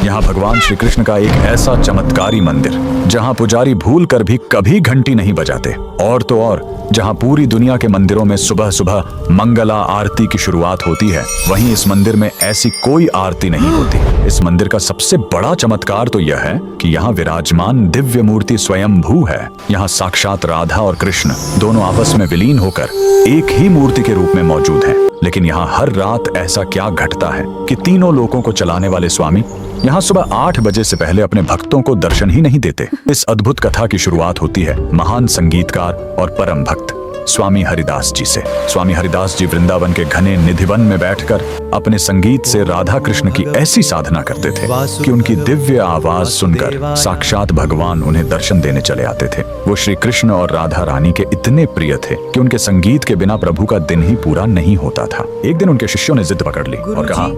यहाँ भगवान श्री कृष्ण का एक ऐसा चमत्कारी मंदिर जहाँ पुजारी भूल कर भी कभी घंटी नहीं बजाते। और तो और जहाँ पूरी दुनिया के मंदिरों में सुबह सुबह मंगला आरती की शुरुआत होती है, वहीं इस मंदिर में ऐसी कोई आरती नहीं होती। इस मंदिर का सबसे बड़ा चमत्कार तो यह है कि यहाँ विराजमान दिव्य मूर्ति स्वयंभू है। यहाँ साक्षात राधा और कृष्ण दोनों आपस में विलीन होकर एक ही मूर्ति के रूप में मौजूद हैं। लेकिन यहाँ हर रात ऐसा क्या घटता है कि तीनों लोकों को चलाने वाले स्वामी यहाँ सुबह 8 बजे से पहले अपने भक्तों को दर्शन ही नहीं देते। इस अद्भुत कथा की शुरुआत होती है महान संगीतकार और परम भक्त स्वामी हरिदास जी से। स्वामी हरिदास जी वृंदावन के घने निधिवन में बैठकर अपने संगीत से राधा कृष्ण की ऐसी साधना करते थे कि उनकी दिव्य आवाज सुनकर साक्षात भगवान उन्हें दर्शन देने चले आते थे। वो श्री कृष्ण और राधा रानी के इतने प्रिय थे कि उनके संगीत के बिना प्रभु का दिन ही पूरा नहीं होता था। एक दिन उनके शिष्यों ने जिद पकड़ ली और कहा,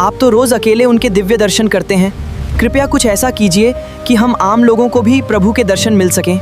आप तो रोज अकेले उनके दिव्य दर्शन करते हैं, कृपया कुछ ऐसा कीजिए कि हम आम लोगों को भी प्रभु के दर्शन मिल सकें।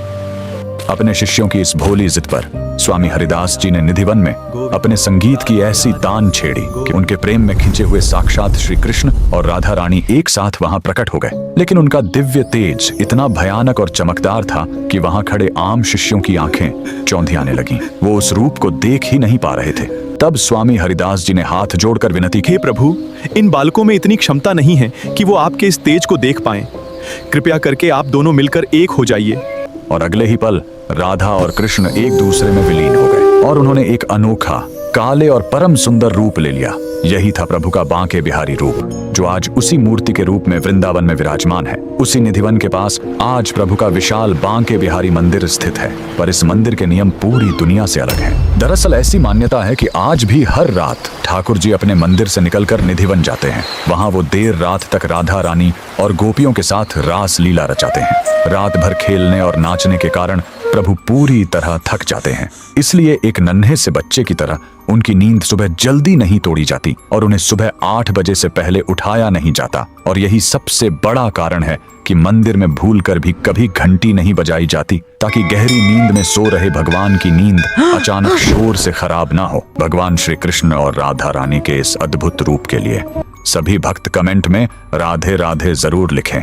अपने शिष्यों की इस भोली जिद पर स्वामी हरिदास जी ने निधिवन में अपने संगीत की ऐसी तान छेड़ी कि उनके प्रेम में खिंचे हुए साक्षात श्री कृष्ण और राधा रानी एक साथ वहां प्रकट हो गए। लेकिन उनका दिव्य तेज इतना भयानक और चमकदार था कि वहां खड़े आम शिष्यों की आंखें चौंधी आने लगीं। वो उस रूप को देख ही नहीं पा रहे थे। तब स्वामी हरिदास जी ने हाथ जोड़कर विनती की, हे प्रभु, इन बालकों में इतनी क्षमता नहीं है कि वो आपके इस तेज को देख पाएं। कृपया करके आप दोनों मिलकर एक हो जाइए। और अगले ही पल राधा और कृष्ण एक दूसरे में विलीन हो गए और उन्होंने एक अनोखा, काले और परम सुंदर रूप ले लिया। यही था प्रभु का बांके बिहारी रूप, जो आज उसी मूर्ति के रूप में वृंदावन में विराजमान है। उसी निधिवन के पास आज प्रभु का विशाल बांके बिहारी मंदिर स्थित है। पर इस मंदिर के नियम पूरी दुनिया से अलग हैं। दरअसल ऐसी मान्यता है कि आज भी हर रात ठाकुर जी अपने मंदिर से निकलकर निधिवन जाते हैं। वहाँ वो देर रात तक राधा रानी और गोपियों के साथ रास लीला रचाते हैं। रात भर खेलने और नाचने के कारण प्रभु पूरी तरह थक जाते हैं। इसलिए एक नन्हे से बच्चे की तरह उनकी नींद सुबह जल्दी नहीं तोड़ी जाती और उन्हें सुबह 8 बजे से पहले उठाया नहीं जाता। और यही सबसे बड़ा कारण है कि मंदिर में भूलकर भी कभी घंटी नहीं बजाई जाती, ताकि गहरी नींद में सो रहे भगवान की नींद अचानक शोर से खराब ना हो। भगवान श्री कृष्ण और राधा रानी के इस अद्भुत रूप के लिए सभी भक्त कमेंट में राधे राधे जरूर लिखें।